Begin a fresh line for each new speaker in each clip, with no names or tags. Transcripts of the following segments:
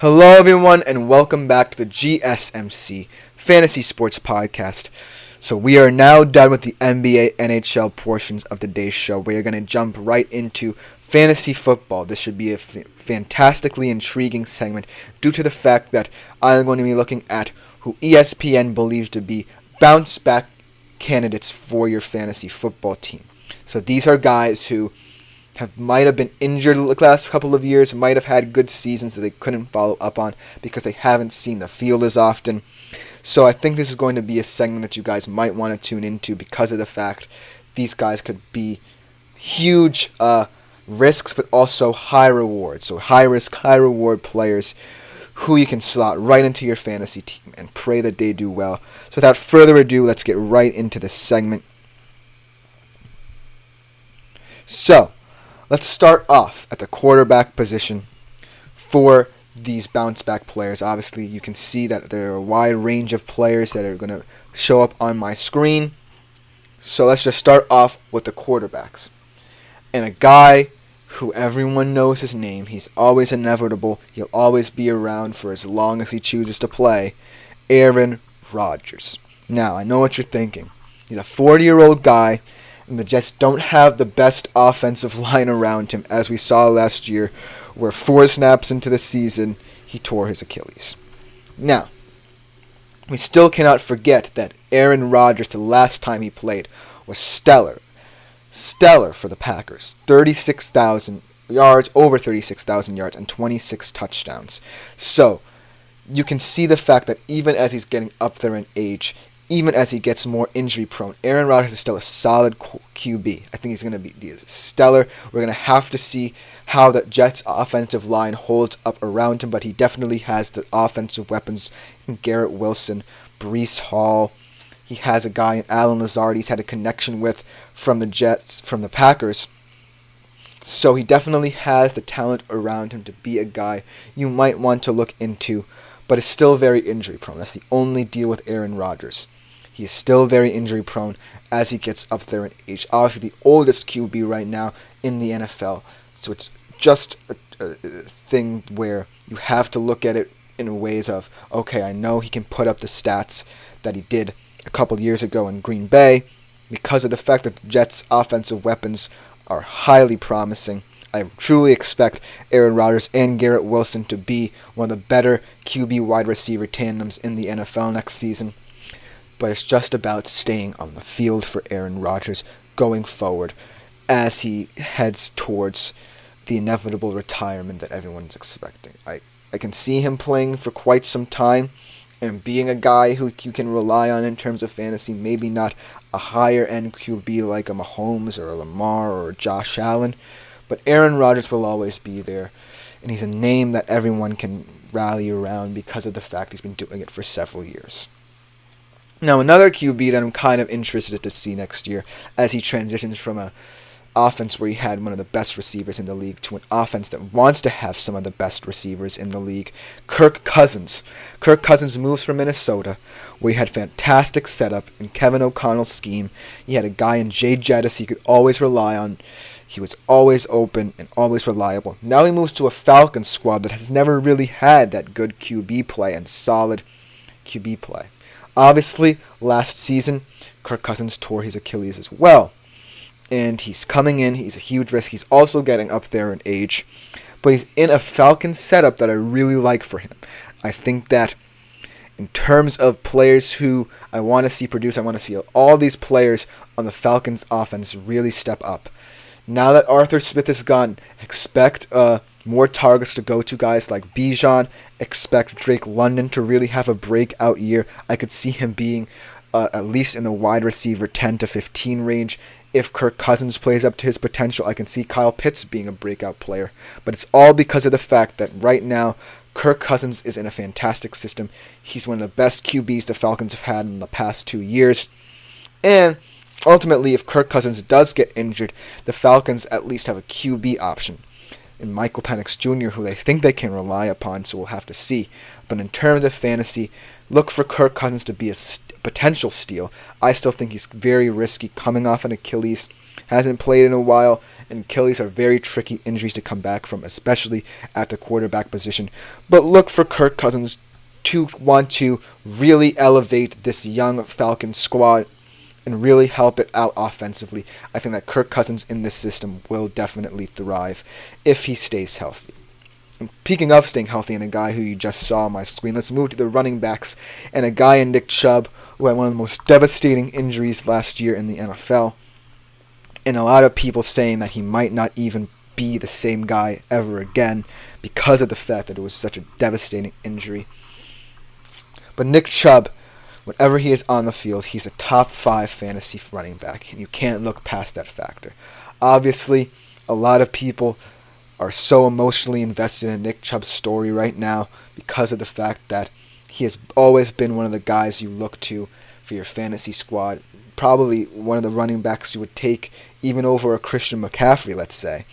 Hello, everyone, and welcome back to the GSMC Fantasy Sports Podcast. So we are now done with the NBA, NHL portions of today's show. We are going to jump right into fantasy football. This should be a fantastically intriguing segment due to the fact that I'm going to be looking at who ESPN believes to be bounce-back candidates for your fantasy football team. So these are guys who might have been injured the last couple of years, might have had good seasons that they couldn't follow up on because they haven't seen the field as often. So I think this is going to be a segment that you guys might want to tune into because of the fact these guys could be huge risks, but also high rewards. So high risk, high reward players who you can slot right into your fantasy team and pray that they do well. So without further ado, let's get right into this segment. So let's start off at the quarterback position for these bounce-back players. Obviously, you can see that there are a wide range of players that are going to show up on my screen. So let's just start off with the quarterbacks. And a guy who everyone knows his name, he's always inevitable, he'll always be around for as long as he chooses to play, Aaron Rodgers. Now, I know what you're thinking. He's a 40-year-old guy, and the Jets don't have the best offensive line around him, as we saw last year, where 4 snaps into the season, he tore his Achilles. Now, we still cannot forget that Aaron Rodgers, the last time he played, was stellar. Stellar for the Packers. 36,000 yards, over 36,000 yards, and 26 touchdowns. So, you can see the fact that even as he's getting up there in age, even as he gets more injury prone, Aaron Rodgers is still a solid QB. I think he's going to be stellar. We're going to have to see how the Jets' offensive line holds up around him, but he definitely has the offensive weapons in Garrett Wilson, Breece Hall. He has a guy in Allen Lazard he's had a connection with from the Packers. So he definitely has the talent around him to be a guy you might want to look into, but is still very injury prone. That's the only deal with Aaron Rodgers. He's still very injury prone as he gets up there in age. Obviously the oldest QB right now in the NFL. So it's just a thing where you have to look at it in ways of, okay, I know he can put up the stats that he did a couple years ago in Green Bay because of the fact that the Jets' offensive weapons are highly promising. I truly expect Aaron Rodgers and Garrett Wilson to be one of the better QB wide receiver tandems in the NFL next season. But it's just about staying on the field for Aaron Rodgers going forward as he heads towards the inevitable retirement that everyone's expecting. I can see him playing for quite some time and being a guy who you can rely on in terms of fantasy, maybe not a higher-end QB like a Mahomes or a Lamar or a Josh Allen, but Aaron Rodgers will always be there, and he's a name that everyone can rally around because of the fact he's been doing it for several years. Now, another QB that I'm kind of interested to see next year as he transitions from an offense where he had one of the best receivers in the league to an offense that wants to have some of the best receivers in the league, Kirk Cousins. Kirk Cousins moves from Minnesota, where he had fantastic setup in Kevin O'Connell's scheme. He had a guy in Jay Jettis he could always rely on. He was always open and always reliable. Now he moves to a Falcons squad that has never really had that good QB play and solid QB play. Obviously, last season, Kirk Cousins tore his Achilles as well. And he's coming in, he's a huge risk. He's also getting up there in age. But he's in a Falcons setup that I really like for him. I think that in terms of players who I want to see produce, I want to see all these players on the Falcons offense really step up. Now that Arthur Smith is gone, expect more targets to go to guys like Bijan. Expect Drake London to really have a breakout year. I could see him being at least in the wide receiver 10 to 15 range. If Kirk Cousins plays up to his potential, I can see Kyle Pitts being a breakout player. But it's all because of the fact that right now, Kirk Cousins is in a fantastic system. He's one of the best QBs the Falcons have had in the past 2 years. And ultimately, if Kirk Cousins does get injured, the Falcons at least have a QB option in Michael Penix Jr., who they think they can rely upon, so we'll have to see. But in terms of fantasy, look for Kirk Cousins to be a potential steal. I still think he's very risky coming off an Achilles. Hasn't played in a while, and Achilles are very tricky injuries to come back from, especially at the quarterback position. But look for Kirk Cousins to want to really elevate this young Falcons squad and really help it out offensively. I think that Kirk Cousins in this system will definitely thrive if he stays healthy. And speaking of staying healthy and a guy who you just saw on my screen, let's move to the running backs and a guy in Nick Chubb who had one of the most devastating injuries last year in the NFL. And a lot of people saying that he might not even be the same guy ever again because of the fact that it was such a devastating injury. But Nick Chubb, whenever he is on the field, he's a top 5 fantasy running back, and you can't look past that factor. Obviously, a lot of people are so emotionally invested in Nick Chubb's story right now because of the fact that he has always been one of the guys you look to for your fantasy squad. Probably one of the running backs you would take even over a Christian McCaffrey, let's say.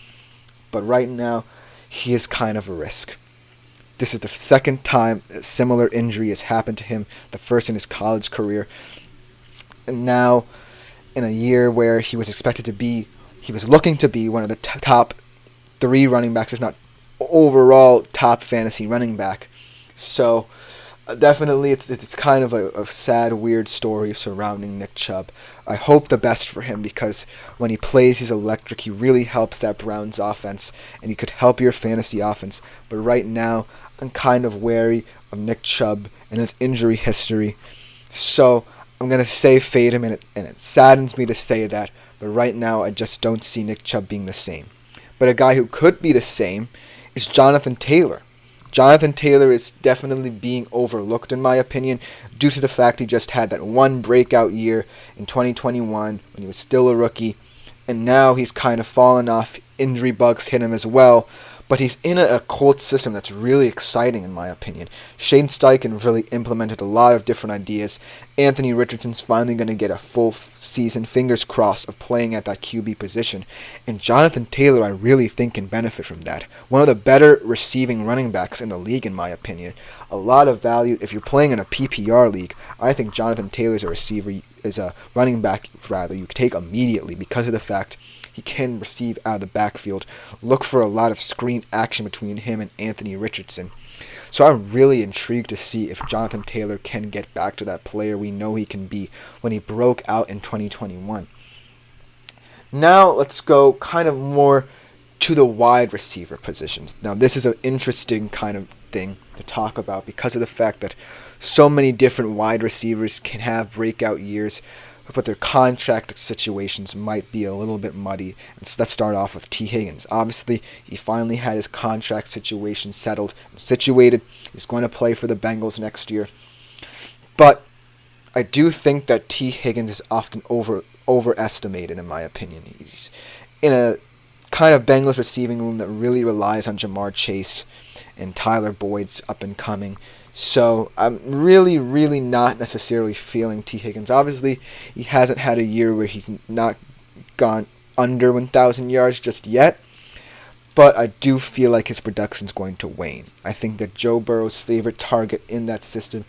But right now, he is kind of a risk. This is the second time a similar injury has happened to him, the first in his college career. And now, in a year where he was looking to be one of the top 3 running backs, if not overall top fantasy running back. So, definitely, it's kind of a sad, weird story surrounding Nick Chubb. I hope the best for him because when he plays, he's electric. He really helps that Browns offense, and he could help your fantasy offense. But right now, I'm kind of wary of Nick Chubb and his injury history. So I'm going to say fade him, and it saddens me to say that. But right now, I just don't see Nick Chubb being the same. But a guy who could be the same is Jonathan Taylor. Jonathan Taylor is definitely being overlooked, in my opinion, due to the fact he just had that one breakout year in 2021 when he was still a rookie, and now he's kind of fallen off. Injury bugs hit him as well, but he's in a Colts system that's really exciting, in my opinion. Shane Steichen really implemented a lot of different ideas. Anthony Richardson's finally going to get a full season, fingers crossed, of playing at that QB position. And Jonathan Taylor, I really think, can benefit from that. One of the better receiving running backs in the league, in my opinion. A lot of value. If you're playing in a PPR league, I think Jonathan Taylor is a running back, rather, you take immediately because of the fact he can receive out of the backfield. Look for a lot of screen action between him and Anthony Richardson. So I'm really intrigued to see if Jonathan Taylor can get back to that player we know he can be when he broke out in 2021. Now let's go kind of more to the wide receiver positions. Now this is an interesting kind of thing to talk about because of the fact that so many different wide receivers can have breakout years, but their contract situations might be a little bit muddy. And so let's start off with T. Higgins. Obviously, he finally had his contract situation settled and situated. He's going to play for the Bengals next year. But I do think that T. Higgins is often overestimated, in my opinion. He's in a kind of Bengals receiving room that really relies on Jamar Chase and Tyler Boyd's up and coming. So I'm really, really not necessarily feeling T. Higgins. Obviously, he hasn't had a year where he's not gone under 1,000 yards just yet. But I do feel like his production's going to wane. I think that Joe Burrow's favorite target in that system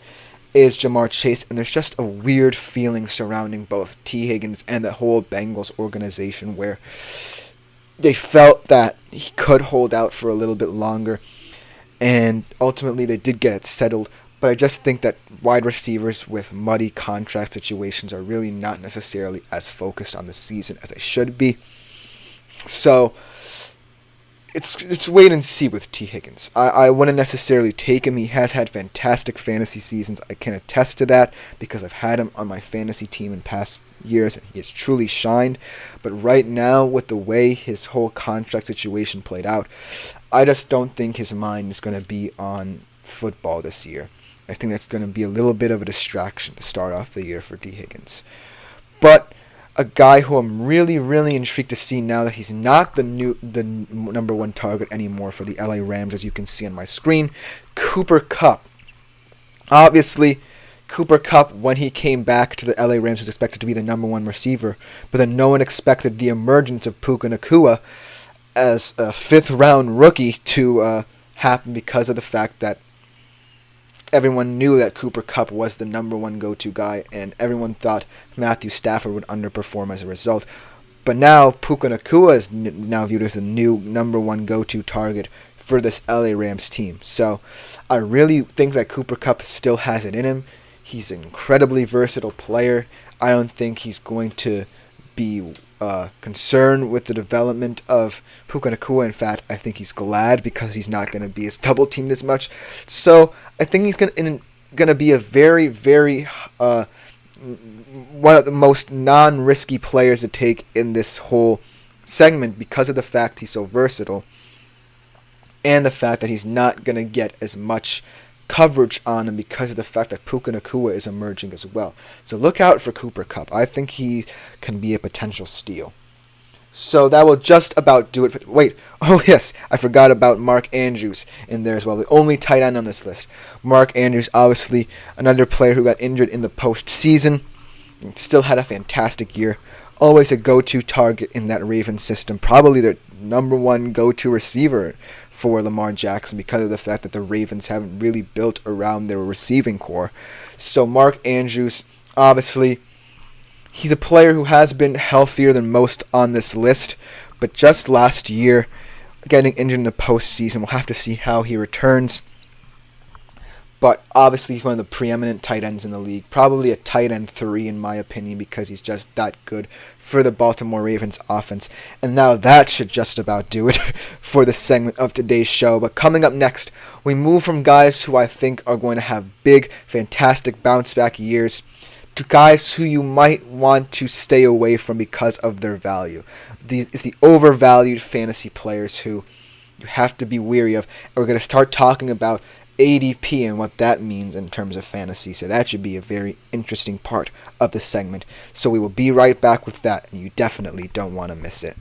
is Jamar Chase. And there's just a weird feeling surrounding both T. Higgins and the whole Bengals organization where they felt that he could hold out for a little bit longer. And ultimately, they did get it settled. But I just think that wide receivers with muddy contract situations are really not necessarily as focused on the season as they should be. So it's wait and see with T. Higgins. I wouldn't necessarily take him. He has had fantastic fantasy seasons. I can attest to that because I've had him on my fantasy team in past years, and he has truly shined. But right now, with the way his whole contract situation played out, I just don't think his mind is going to be on football this year. I think that's going to be a little bit of a distraction to start off the year for T. Higgins. But a guy who I'm really, really intrigued to see now that he's not the number one target anymore for the LA Rams, as you can see on my screen, Cooper Kupp. Obviously, Cooper Kupp, when he came back to the LA Rams, was expected to be the number one receiver, but then no one expected the emergence of Puka Nacua as a fifth-round rookie to happen because of the fact that everyone knew that Cooper Kupp was the number one go-to guy, and everyone thought Matthew Stafford would underperform as a result. But now Puka Nacua is now viewed as the new number one go-to target for this LA Rams team. So I really think that Cooper Kupp still has it in him. He's an incredibly versatile player. I don't think he's going to be concerned with the development of Puka Nacua. In fact, I think he's glad because he's not going to be as double teamed as much. So I think he's going to be a very, very one of the most non-risky players to take in this whole segment because of the fact he's so versatile and the fact that he's not going to get as much coverage on him because of the fact that Puka Nacua is emerging as well. So look out for Cooper Kupp. I think he can be a potential steal. So that will just about do it. Oh yes, I forgot about Mark Andrews in there as well, the only tight end on this list. Mark Andrews, obviously another player who got injured in the postseason, still had a fantastic year. Always a go-to target in that Ravens system, probably their number one go-to receiver for Lamar Jackson because of the fact that the Ravens haven't really built around their receiving core. So Mark Andrews, obviously, he's a player who has been healthier than most on this list, but just last year, getting injured in the postseason, we'll have to see how he returns. But obviously, he's one of the preeminent tight ends in the league. Probably a tight end 3 in my opinion because he's just that good for the Baltimore Ravens offense. And now that should just about do it for the segment of today's show. But coming up next, we move from guys who I think are going to have big, fantastic bounce back years to guys who you might want to stay away from because of their value. These is the overvalued fantasy players who you have to be wary of. And we're going to start talking about ADP and what that means in terms of fantasy. So that should be a very interesting part of the segment. So we will be right back with that, and you definitely don't want to miss it.